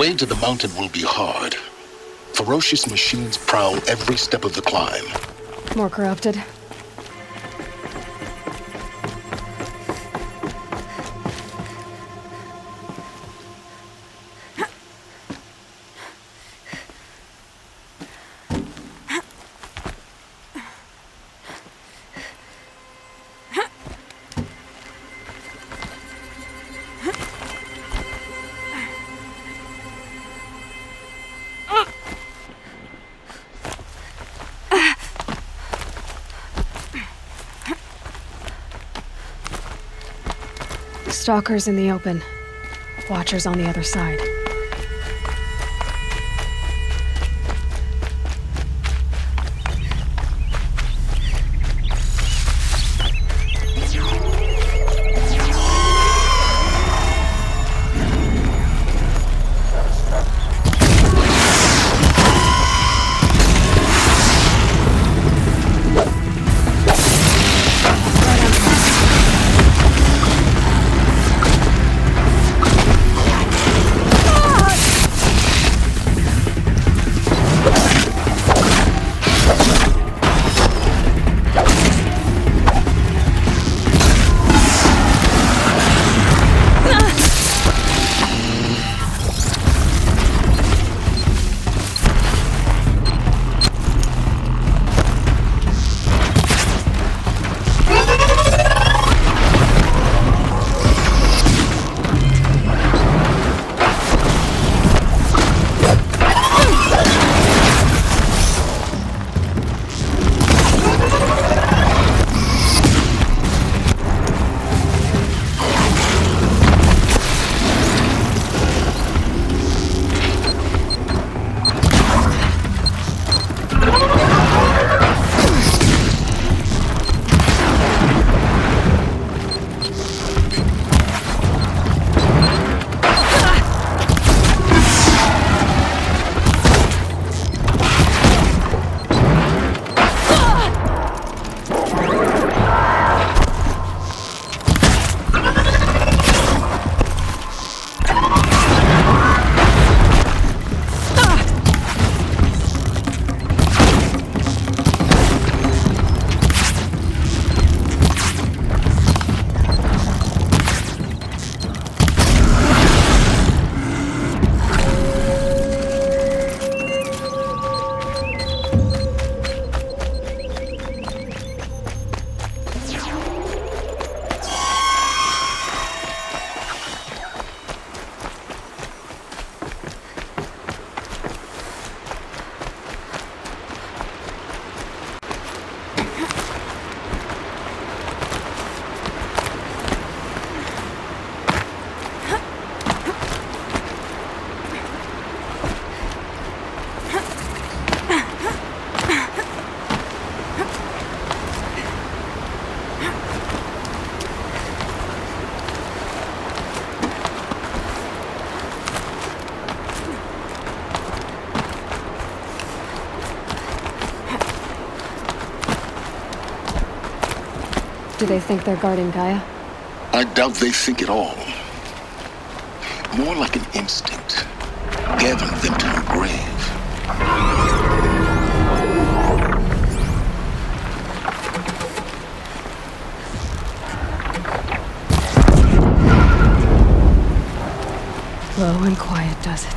way to the mountain will be hard. Ferocious machines prowl every step of the climb. More corrupted. Stalkers in the open. Watchers on the other side. Do they think they're guarding Gaia? I doubt they think at all. More like an instinct, gathering them to her grave. Low and quiet does it.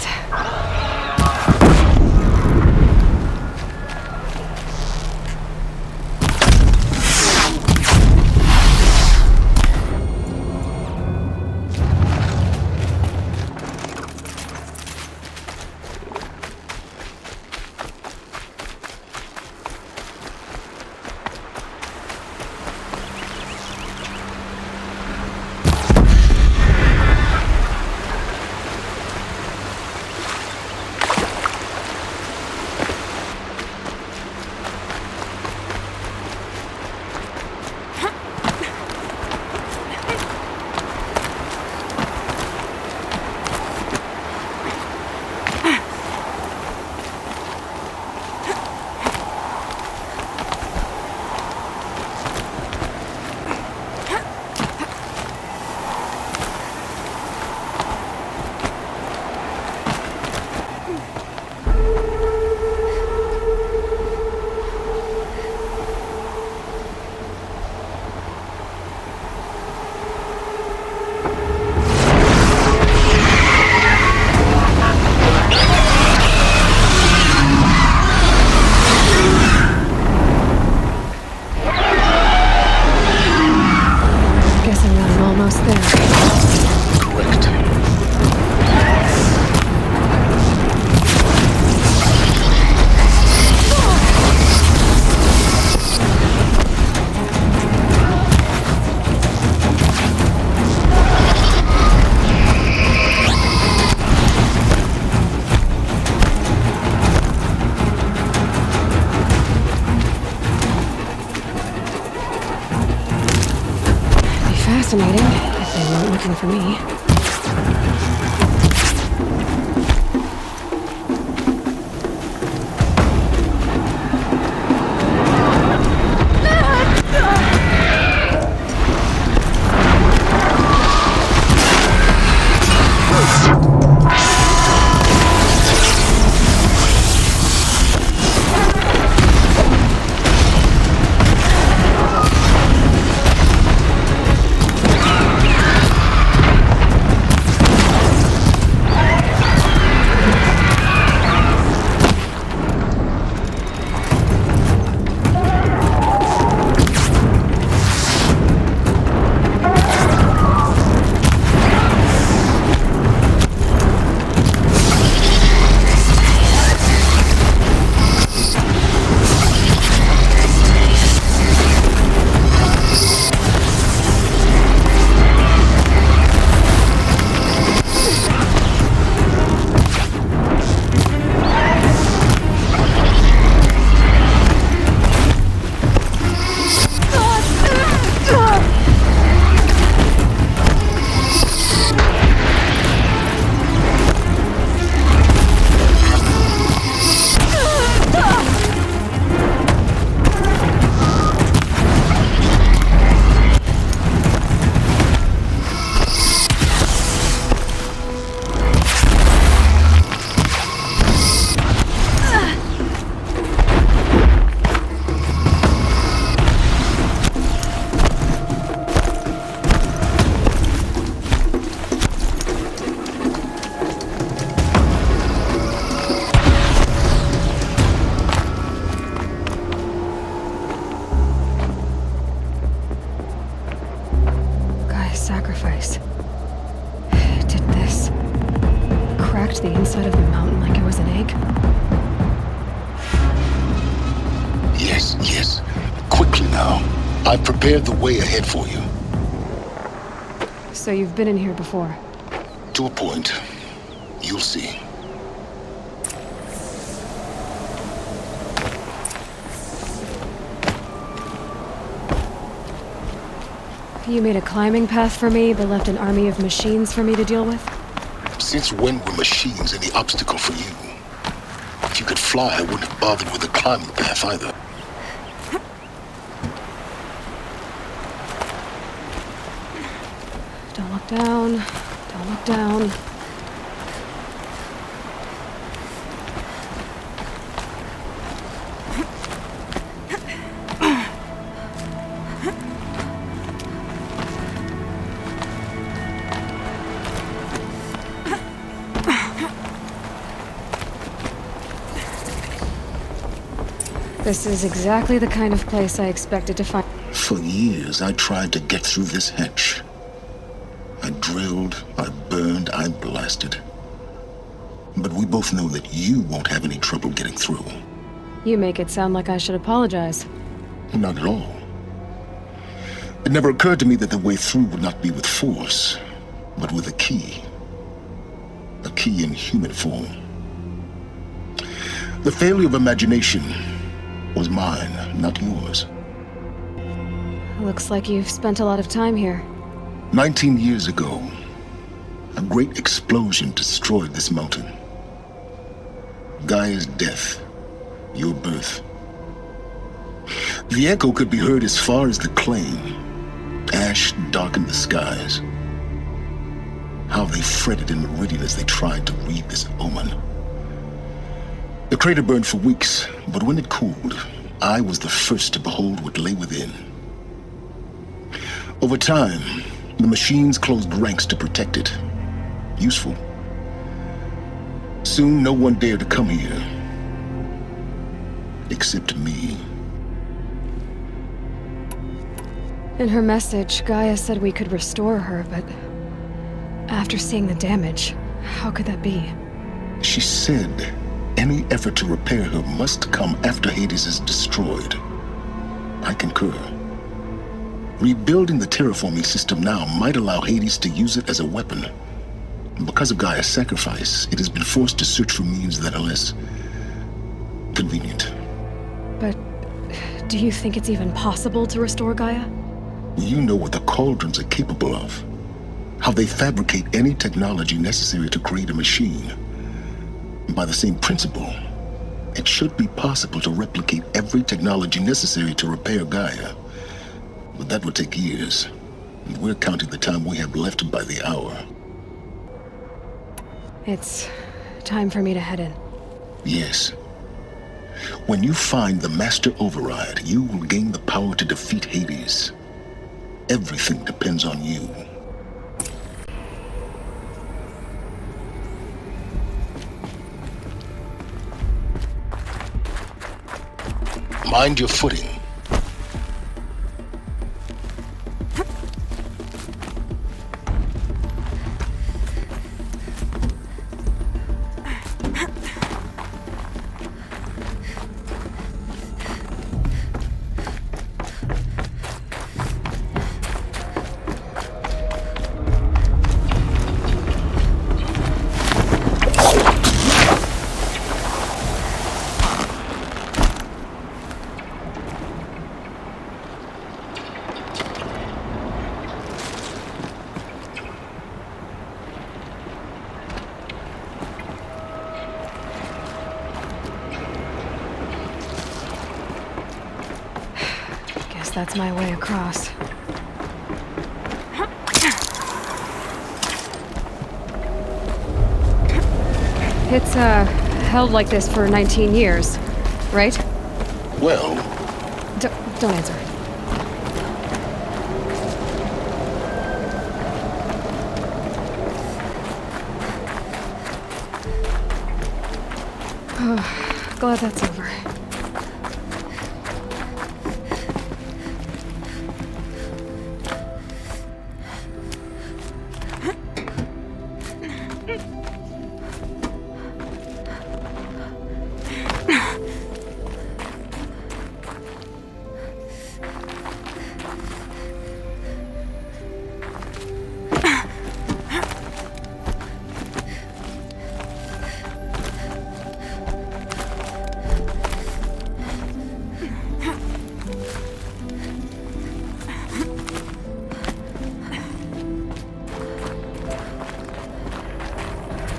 for me. Sacrifice. It did this. Cracked the inside of the mountain like it was an egg. Yes, yes. Quickly now. I've prepared the way ahead for you. So you've been in here before? To a point. You'll see. You made a climbing path for me, but left an army of machines for me to deal with? Since when were machines any obstacle for you? If you could fly, I wouldn't have bothered with the climbing path either. Don't look down. Don't look down. This is exactly the kind of place I expected to find. For years, I tried to get through this hatch. I drilled, I burned, I blasted. But we both know that you won't have any trouble getting through. You make it sound like I should apologize. Not at all. It never occurred to me that the way through would not be with force, but with a key. A key in human form. The failure of imagination was mine, not yours. Looks like you've spent a lot of time here. 19 years ago, a great explosion destroyed this mountain. Gaia's death, your birth. The echo could be heard as far as the claim. Ash darkened the skies. How they fretted in meridian as they tried to read this omen. The crater burned for weeks, but when it cooled, I was the first to behold what lay within. Over time, the machines closed ranks to protect it. Useful. Soon, no one dared to come here. Except me. In her message, Gaia said we could restore her, but after seeing the damage, how could that be? She said any effort to repair her must come after Hades is destroyed. I concur. Rebuilding the terraforming system now might allow Hades to use it as a weapon. Because of Gaia's sacrifice, it has been forced to search for means that are less convenient. But do you think it's even possible to restore Gaia? You know what the cauldrons are capable of. How they fabricate any technology necessary to create a machine. By the same principle, it should be possible to replicate every technology necessary to repair Gaia. But that would take years, and we're counting the time we have left by the hour. It's time for me to head in. Yes. When you find the Master Override, you will gain the power to defeat Hades. Everything depends on you. Mind your footing. That's my way across. It's, held like this for 19 years, right? Well... Don't answer. Oh, glad that's over.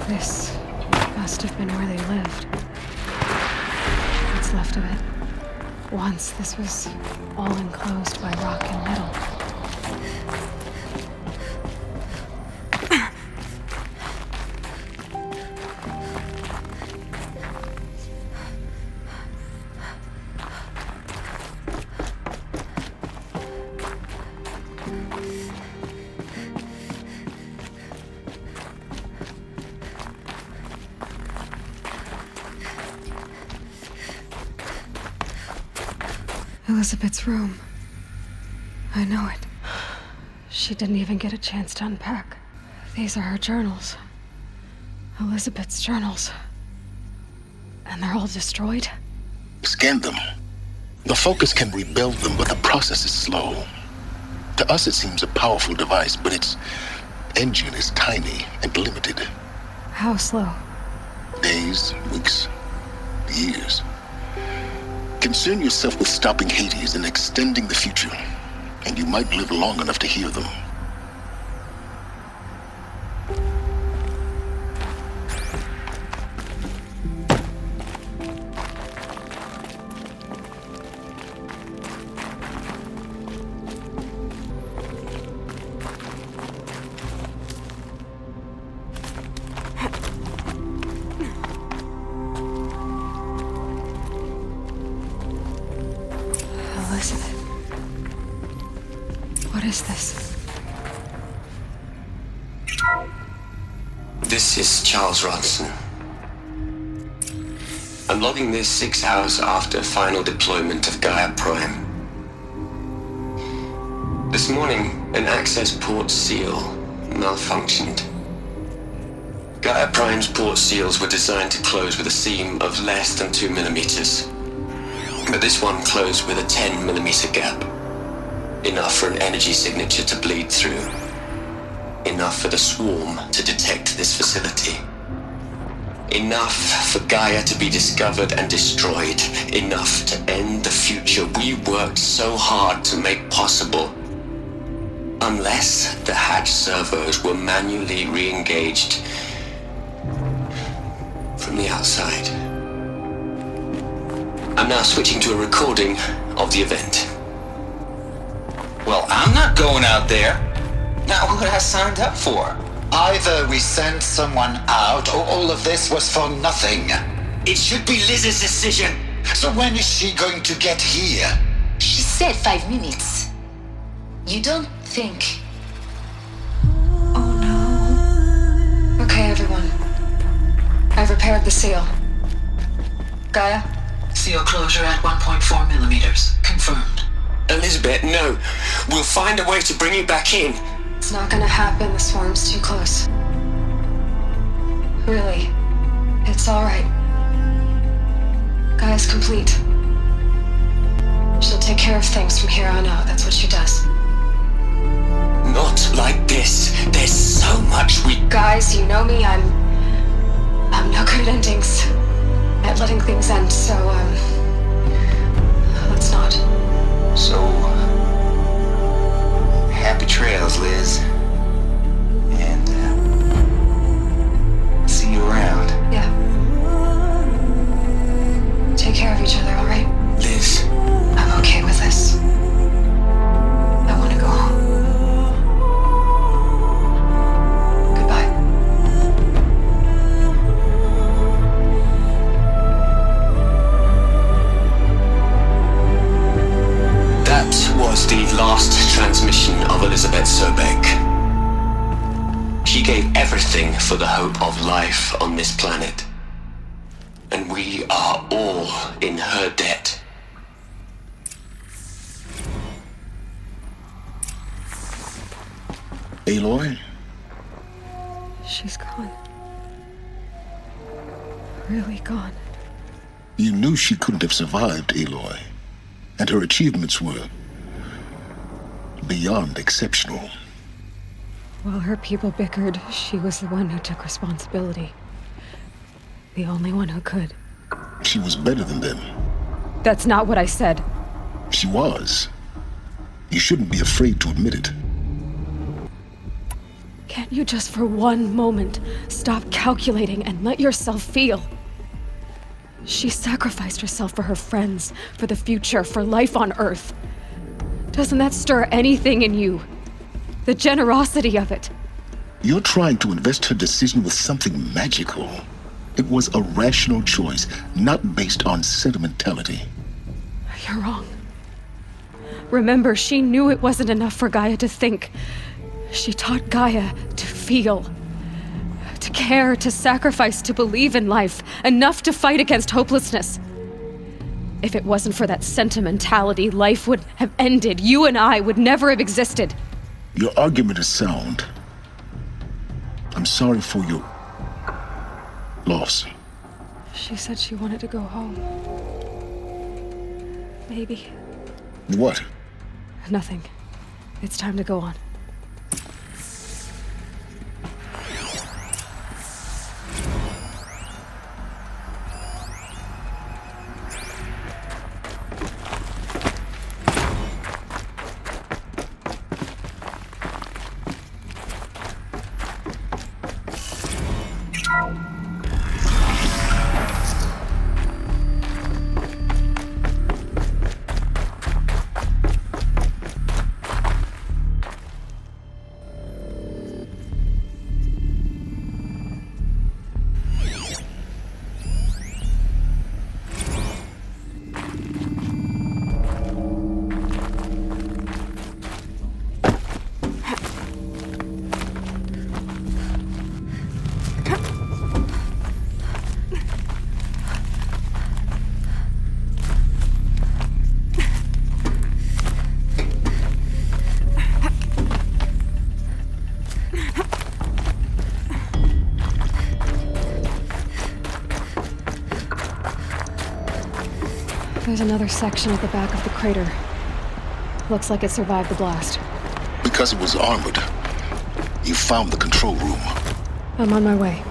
This must have been where they lived. What's left of it. Once this was all enclosed by rock and metal. Elisabet's room. I know it. She didn't even get a chance to unpack. These are her journals. Elisabet's journals. And they're all destroyed? Scan them. The Focus can rebuild them, but the process is slow. To us it seems a powerful device, but its engine is tiny and limited. How slow? Days, weeks, years. Concern yourself with stopping Hades and extending the future, and you might live long enough to hear them. Elisabet. What is this? This is Charles Rodson. I'm logging this 6 hours after final deployment of Gaia Prime. This morning, an access port seal malfunctioned. Gaia Prime's port seals were designed to close with a seam of less than 2 millimeters. But this one closed with a 10 millimeter gap. Enough for an energy signature to bleed through. Enough for the swarm to detect this facility. Enough for Gaia to be discovered and destroyed. Enough to end the future we worked so hard to make possible. Unless the hatch servos were manually re-engaged from the outside. I'm now switching to a recording of the event. Well, I'm not going out there. Not what I signed up for. Either we sent someone out, or all of this was for nothing. It should be Liz's decision. So when is she going to get here? She said 5 minutes. You don't think... Oh no. Okay, everyone. I've repaired the seal. Gaia? Seal closure at 1.4 millimeters. Confirmed. Elisabet, no. We'll find a way to bring you back in. It's not gonna happen. The swarm's too close. Really. It's alright. Gaia's complete. She'll take care of things from here on out. That's what she does. Not like this. There's so much we... Guys, you know me. I'm no good at endings. At letting things end, so, let's not. So, happy trails, Liz. And, see you around. Yeah. Take care of each other, alright? Liz. I'm okay with this. I want to go home. Goodbye. That was the last transmission of Elisabet Sobeck. She gave everything for the hope of life on this planet. And we are all in her debt. Aloy? She's gone. Really gone. You knew she couldn't have survived, Aloy. And her achievements were beyond exceptional. While her people bickered, she was the one who took responsibility. The only one who could. She was better than them. That's not what I said. She was. You shouldn't be afraid to admit it. Can't you just for one moment stop calculating and let yourself feel? She sacrificed herself for her friends, for the future, for life on Earth. Doesn't that stir anything in you? The generosity of it. You're trying to invest her decision with something magical. It was a rational choice, not based on sentimentality. You're wrong. Remember, she knew it wasn't enough for Gaia to think. She taught Gaia to feel. To care, to sacrifice, to believe in life. Enough to fight against hopelessness. If it wasn't for that sentimentality, life would have ended. You and I would never have existed. Your argument is sound. I'm sorry for your loss. She said she wanted to go home. Maybe. What? Nothing. It's time to go on. There's another section at the back of the crater. Looks like it survived the blast. Because it was armored. You found the control room. I'm on my way.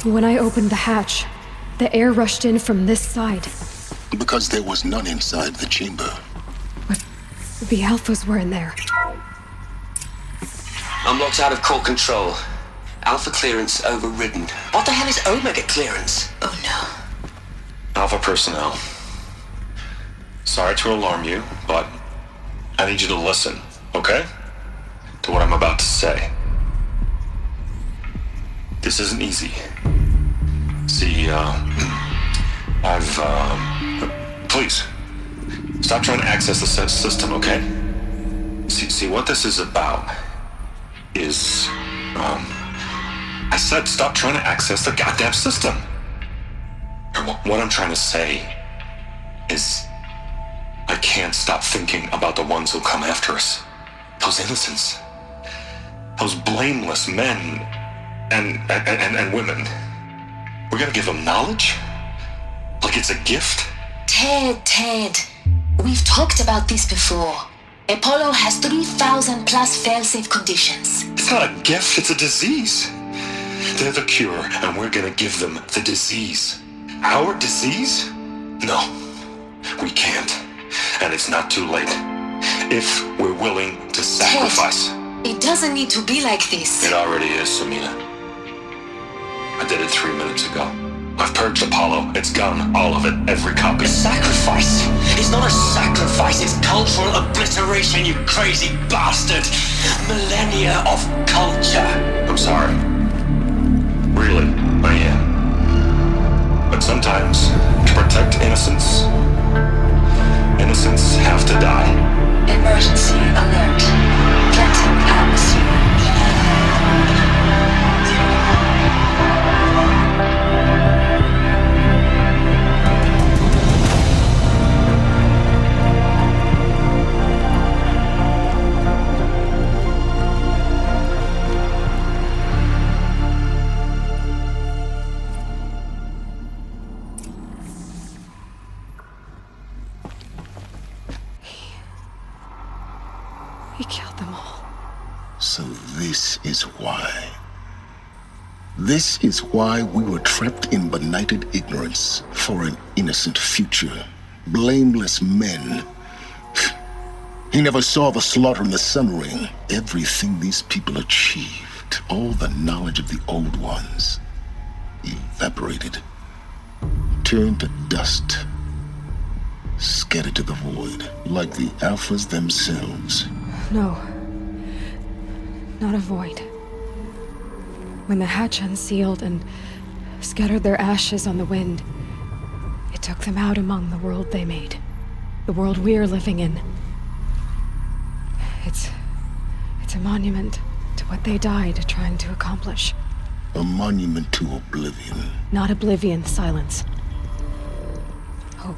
When I opened the hatch, the air rushed in from this side. Because there was none inside the chamber. But the Alphas were in there. I'm locked out of core control. Alpha clearance overridden. What the hell is Omega clearance? Oh no. Alpha personnel. Sorry to alarm you, but I need you to listen, okay? To what I'm about to say. This isn't easy. See, please, stop trying to access the system, okay? See, what this is about is, I said stop trying to access the goddamn system. What I'm trying to say is, I can't stop thinking about the ones who come after us. Those innocents. Those blameless men and women. We're gonna give them knowledge? Like it's a gift? Ted. We've talked about this before. Apollo has 3,000 plus fail-safe conditions. It's not a gift, it's a disease. They're the cure, and we're gonna give them the disease. Our disease? No, we can't. And it's not too late. If we're willing to sacrifice. Ted, it doesn't need to be like this. It already is, Samina. I did it 3 minutes ago. I've purged Apollo. It's gone. All of it. Every copy. A sacrifice? It's not a sacrifice, it's cultural obliteration, you crazy bastard! Millennia of culture! I'm sorry. Really, I am. But sometimes, to protect innocence, innocents have to die. Emergency alert. Platinum atmosphere. He killed them all. So this is why. This is why we were trapped in benighted ignorance for an innocent future. Blameless men. He never saw the slaughter in the Sun Ring. Everything these people achieved, all the knowledge of the old ones, evaporated, turned to dust, scattered to the void, like the Alphas themselves. No. Not a void. When the hatch unsealed and scattered their ashes on the wind, it took them out among the world they made. The world we're living in. It's a monument to what they died trying to accomplish. A monument to oblivion. Not oblivion, silence. Hope.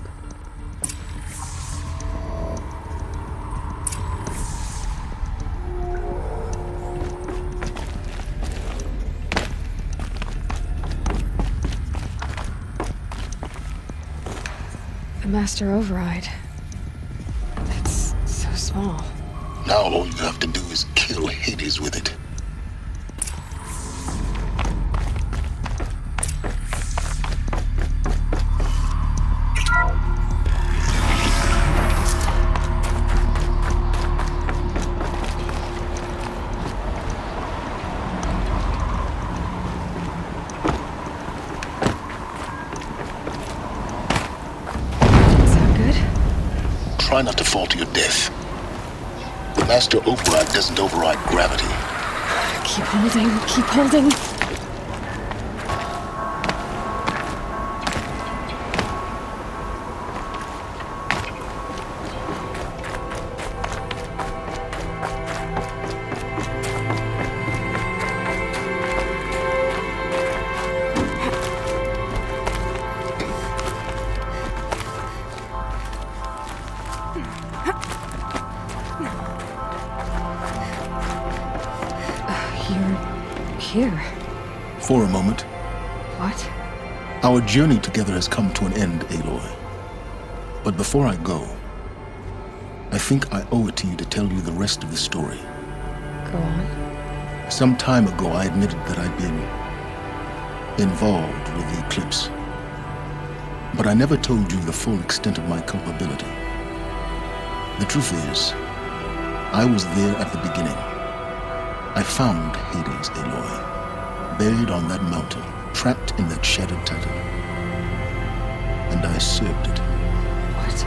The master override. It's so small. Now all you have to do is kill Hades with it. Try not to fall to your death. The master override doesn't override gravity. Keep holding, keep holding. Here. For a moment. What? Our journey together has come to an end, Aloy. But before I go, I think I owe it to you to tell you the rest of the story. Go on. Some time ago, I admitted that I'd been involved with the eclipse. But I never told you the full extent of my culpability. The truth is, I was there at the beginning. I found Hades, Aloy, buried on that mountain, trapped in that shattered titan. And I served it. What?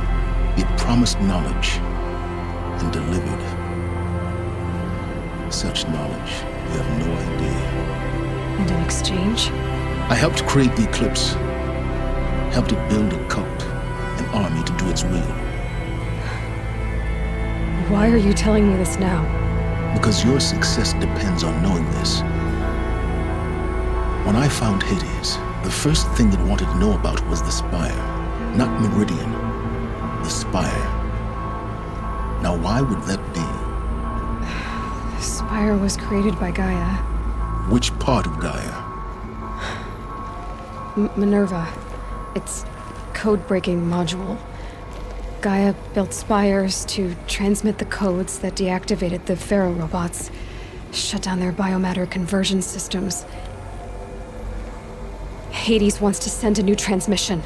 It promised knowledge and delivered. Such knowledge, you have no idea. And in exchange? I helped create the eclipse. Helped it build a cult, an army to do its will. Why are you telling me this now? Because your success depends on knowing this. When I found Hades, the first thing it wanted to know about was the Spire. Not Meridian. The Spire. Now why would that be? The Spire was created by Gaia. Which part of Gaia? Minerva. Its code-breaking module. Gaia built spires to transmit the codes that deactivated the Pharaoh robots, shut down their biomatter conversion systems. Hades wants to send a new transmission.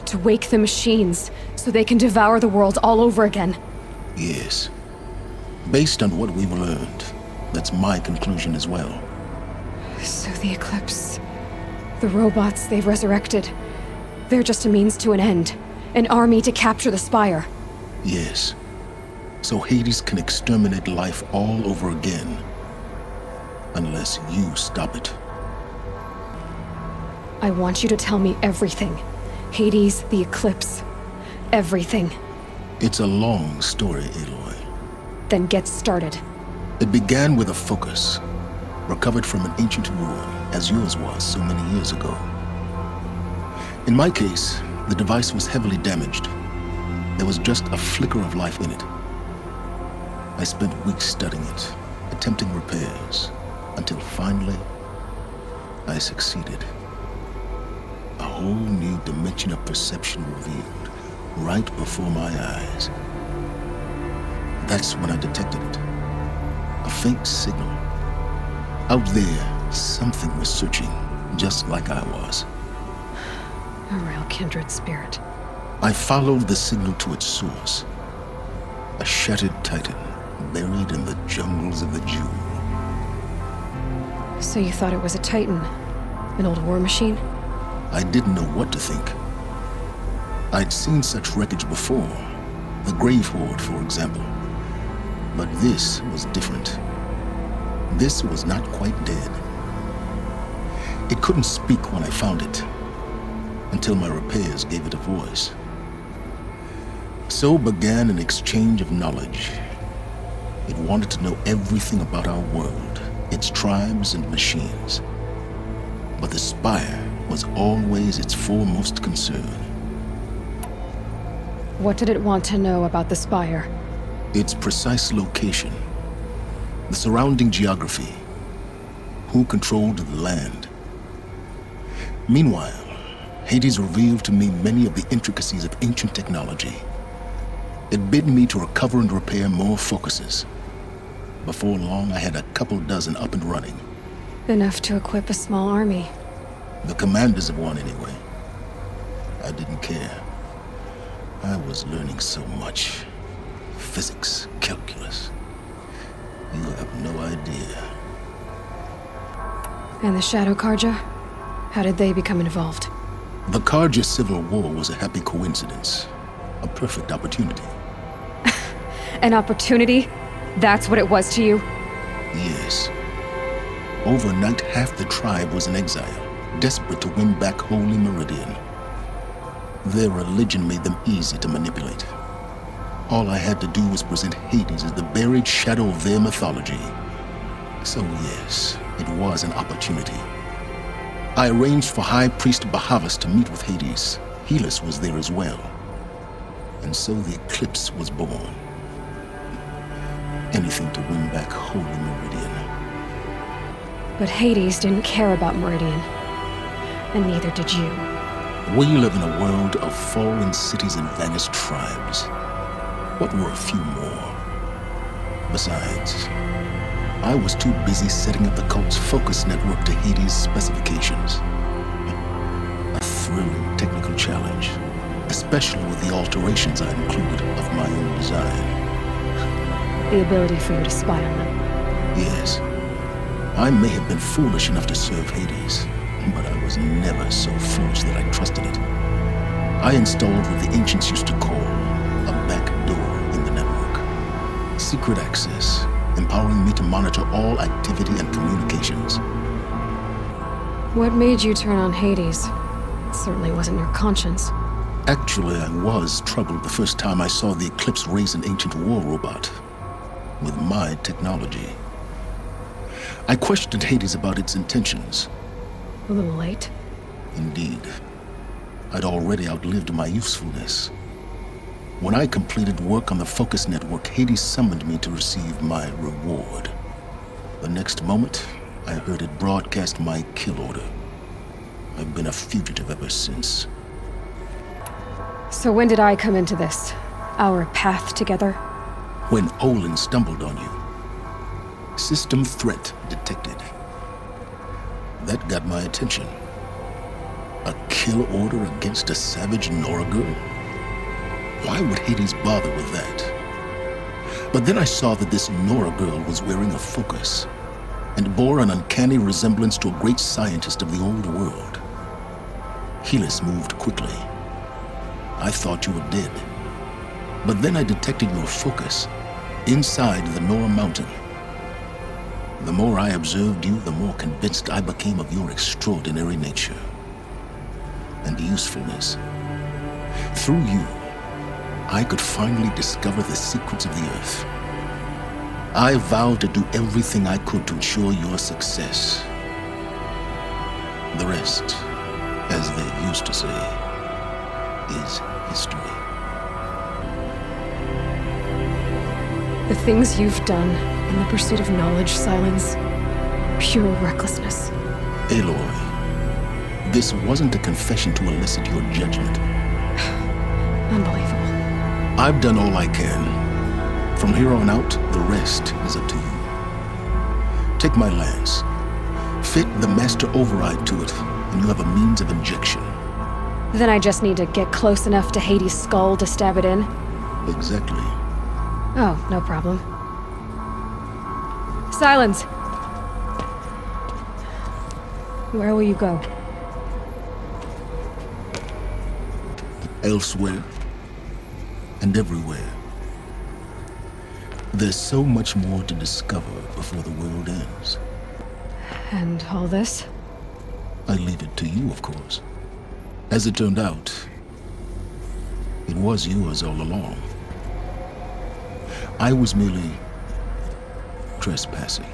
To wake the machines, so they can devour the world all over again. Yes. Based on what we've learned, that's my conclusion as well. So the Eclipse... the robots they've resurrected... they're just a means to an end. An army to capture the Spire. Yes. So Hades can exterminate life all over again. Unless you stop it. I want you to tell me everything. Hades, the Eclipse. Everything. It's a long story, Aloy. Then get started. It began with a focus. Recovered from an ancient ruin, as yours was so many years ago. In my case, the device was heavily damaged. There was just a flicker of life in it. I spent weeks studying it, attempting repairs, until finally, I succeeded. A whole new dimension of perception revealed, right before my eyes. That's when I detected it. A faint signal. Out there, something was searching, just like I was. A real kindred spirit. I followed the signal to its source. A shattered titan, buried in the jungles of the Jewel. So you thought it was a Titan? An old war machine? I didn't know what to think. I'd seen such wreckage before. The Grave Horde, for example. But this was different. This was not quite dead. It couldn't speak when I found it, until my repairs gave it a voice. So began an exchange of knowledge. It wanted to know everything about our world, its tribes and machines. But the Spire was always its foremost concern. What did it want to know about the Spire? Its precise location, the surrounding geography, who controlled the land. Meanwhile, Hades revealed to me many of the intricacies of ancient technology. It bid me to recover and repair more focuses. Before long, I had a couple dozen up and running. Enough to equip a small army. The commanders of one, anyway. I didn't care. I was learning so much. Physics, calculus. You have no idea. And the Shadow Karja? How did they become involved? The Karja Civil War was a happy coincidence. A perfect opportunity. An opportunity? That's what it was to you? Yes. Overnight, half the tribe was in exile, desperate to win back Holy Meridian. Their religion made them easy to manipulate. All I had to do was present Hades as the buried shadow of their mythology. So yes, it was an opportunity. I arranged for High Priest Bahavas to meet with Hades. Helis was there as well. And so the Eclipse was born. Anything to win back Holy Meridian. But Hades didn't care about Meridian. And neither did you. We live in a world of fallen cities and vanished tribes. What were a few more? Besides, I was too busy setting up the cult's focus network to Hades' specifications. A thrilling technical challenge, especially with the alterations I included of my own design. The ability for you to spy on them. Yes, I may have been foolish enough to serve Hades, but I was never so foolish that I trusted it. I installed what the ancients used to call a back door in the network. Secret access, empowering me to monitor all activity and communications. What made you turn on Hades? It certainly wasn't your conscience. Actually, I was troubled the first time I saw the Eclipse raise an ancient war robot with my technology. I questioned Hades about its intentions. A little late. Indeed. I'd already outlived my usefulness. When I completed work on the Focus Network, Hades summoned me to receive my reward. The next moment, I heard it broadcast my kill order. I've been a fugitive ever since. So when did I come into this? Our path together? When Olin stumbled on you. System threat detected. That got my attention. A kill order against a savage Nora girl? Why would Hades bother with that? But then I saw that this Nora girl was wearing a focus and bore an uncanny resemblance to a great scientist of the old world. Helis moved quickly. I thought you were dead. But then I detected your focus inside the Nora mountain. The more I observed you, the more convinced I became of your extraordinary nature and usefulness. Through you, I could finally discover the secrets of the Earth. I vowed to do everything I could to ensure your success. The rest, as they used to say, is history. The things you've done in the pursuit of knowledge, Silence, pure recklessness. Aloy, this wasn't a confession to elicit your judgment. Unbelievable. I've done all I can. From here on out, the rest is up to you. Take my lance. Fit the master override to it, and you have a means of injection. Then I just need to get close enough to Hades' skull to stab it in? Exactly. Oh, no problem. Silence! Where will you go? Elsewhere. And everywhere. There's so much more to discover before the world ends. And all this? I leave it to you, of course. As it turned out, it was yours all along. I was merely trespassing.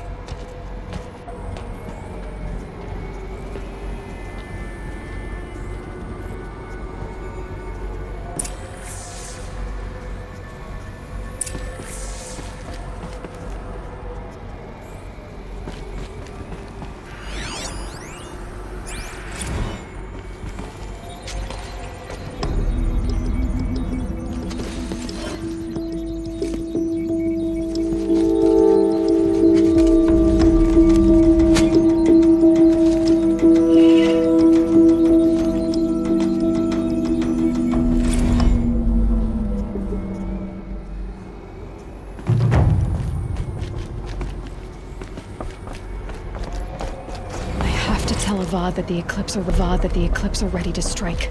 Avad that the Eclipse are ready to strike.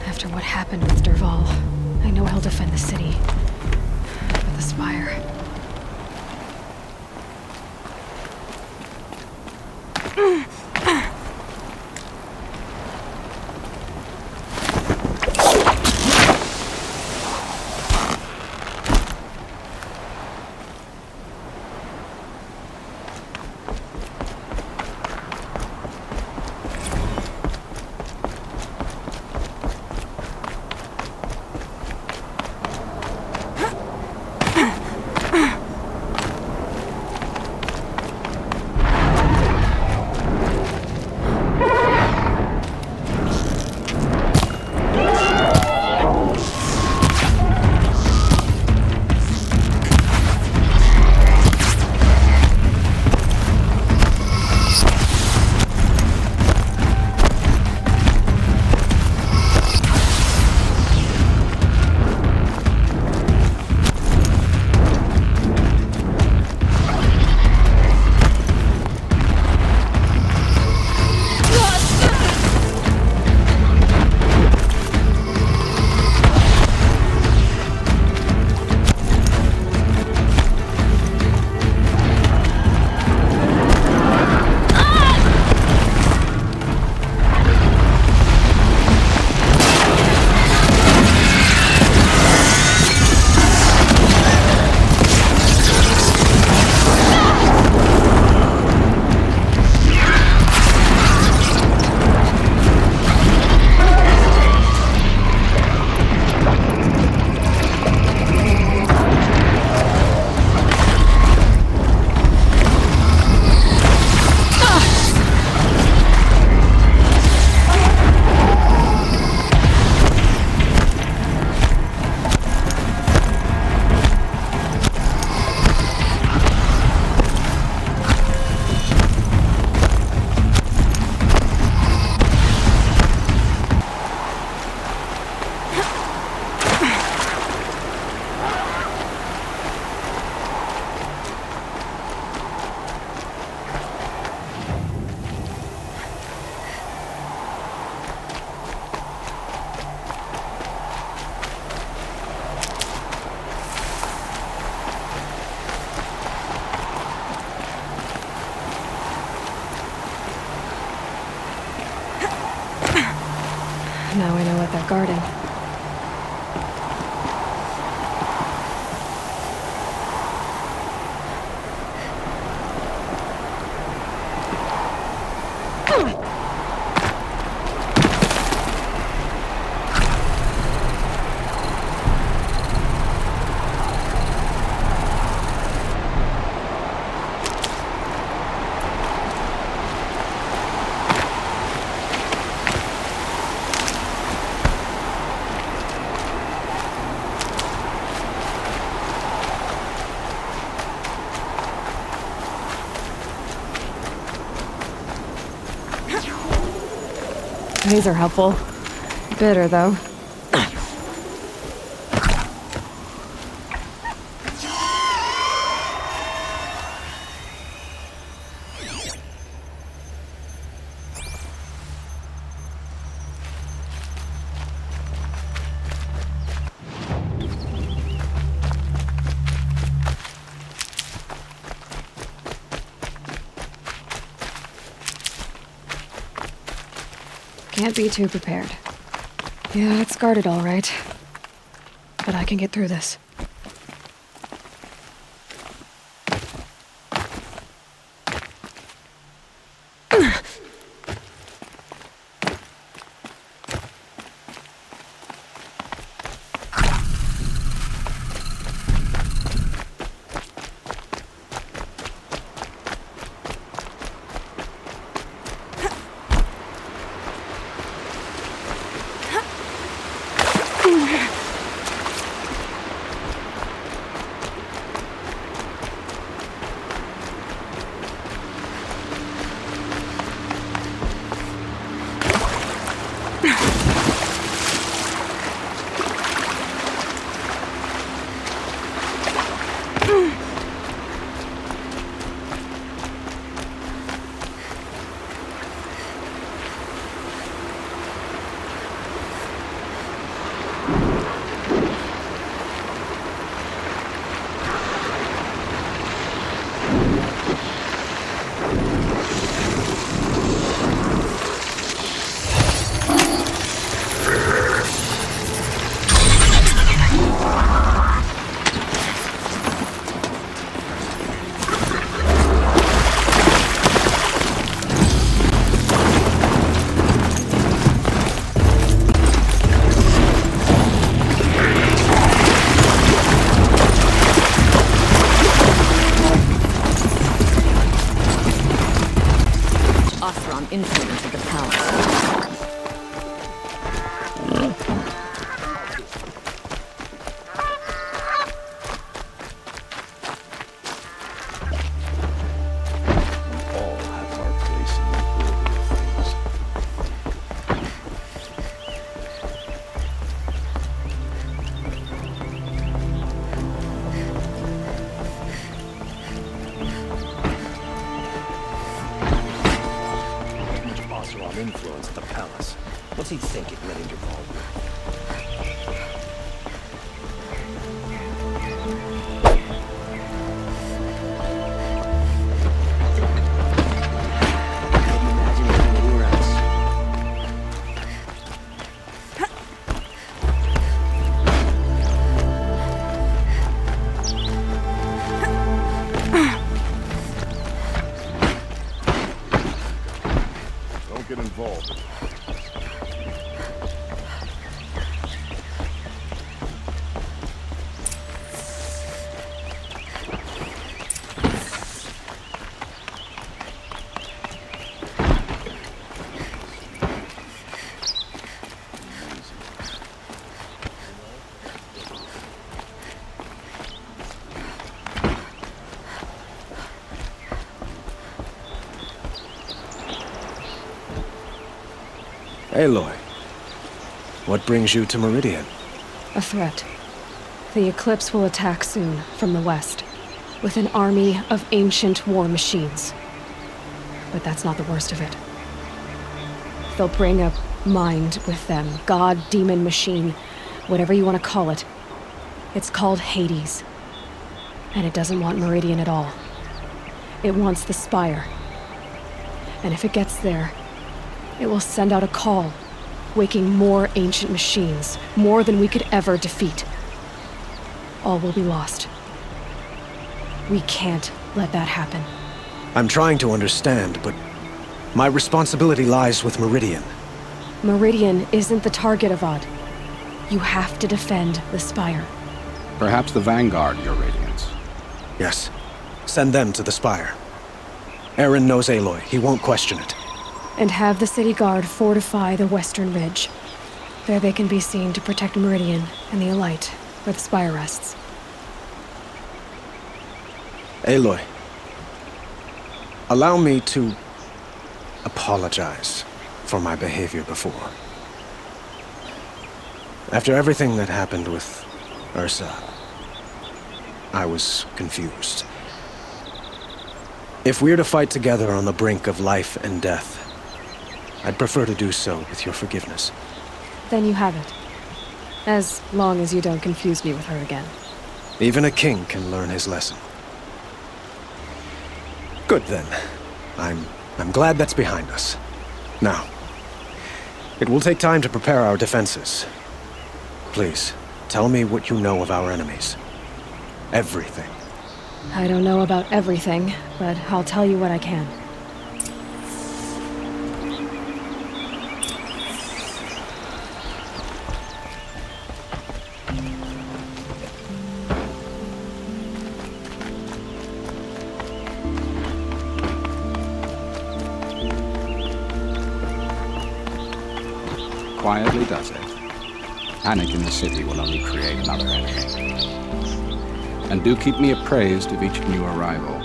After what happened with Derval, I know he'll defend the city. But the Spire... Now I know what they're guarding. These are helpful. Bitter, though. Can't be too prepared. Yeah, it's guarded all right. But I can get through this. Influence of the palace. All have our place in the order of things. Influence at the palace. What's he thinking, letting revolve? Imagine it anywhere else. Don't get involved. Aloy, what brings you to Meridian? A threat. The Eclipse will attack soon, from the west, with an army of ancient war machines. But that's not the worst of it. They'll bring a mind with them, god, demon, machine, whatever you want to call it. It's called Hades. And it doesn't want Meridian at all. It wants the Spire. And if it gets there, it will send out a call waking more ancient machines, more than we could ever defeat. All will be lost. We can't let that happen. I'm trying to understand, but my responsibility lies with Meridian. Meridian isn't the target, Avad. You have to defend the Spire. Perhaps the Vanguard, Your Radiance. Yes. Send them to the Spire. Aaron knows Aloy. He won't question it. And have the City Guard fortify the Western Ridge. There they can be seen to protect Meridian and the Elite, where the Spire rests. Aloy, allow me to apologize for my behavior before. After everything that happened with Ursa, I was confused. If we're to fight together on the brink of life and death, I'd prefer to do so with your forgiveness. Then you have it. As long as you don't confuse me with her again. Even a king can learn his lesson. Good then. I'm glad that's behind us. Now, it will take time to prepare our defenses. Please, tell me what you know of our enemies. Everything. I don't know about everything, but I'll tell you what I can. Quietly does it. Panic in the city will only create another enemy. And do keep me appraised of each new arrival.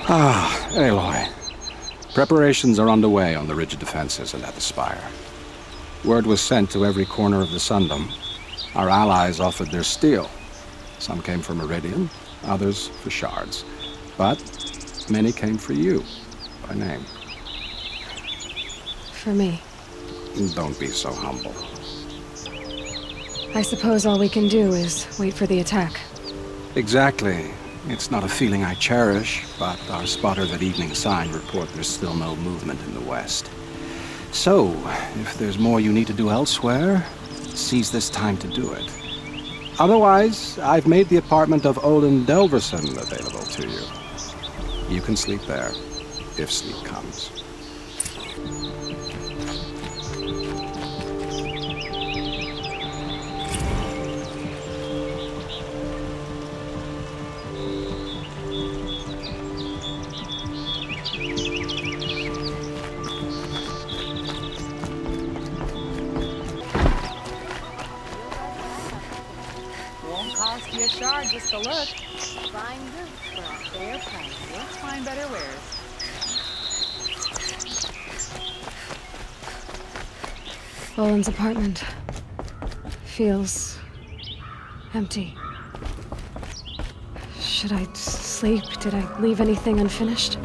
Ah, Aloy. Preparations are underway on the ridge defenses and at the Spire. Word was sent to every corner of the Sundom. Our allies offered their steel. Some came for Meridian, others for shards. But many came for you, by name. For me. Don't be so humble. I suppose all we can do is wait for the attack. Exactly. It's not a feeling I cherish, but our spotters at Evening Sign report there's still no movement in the west. So, if there's more you need to do elsewhere, seize this time to do it. Otherwise, I've made the apartment of Olin Delverson available to you. You can sleep there, if sleep comes. Be a shard just to look. Fine boots for a fair price. Let's find better wares. Olin's apartment feels empty. Should I sleep? Did I leave anything unfinished?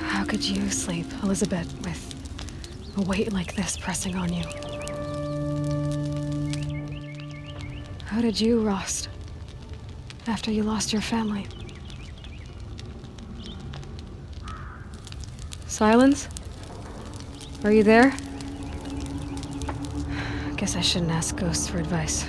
How could you sleep, Elisabet, with a weight like this pressing on you? How did you rust after you lost your family? Silence? Are you there? Guess I shouldn't ask ghosts for advice.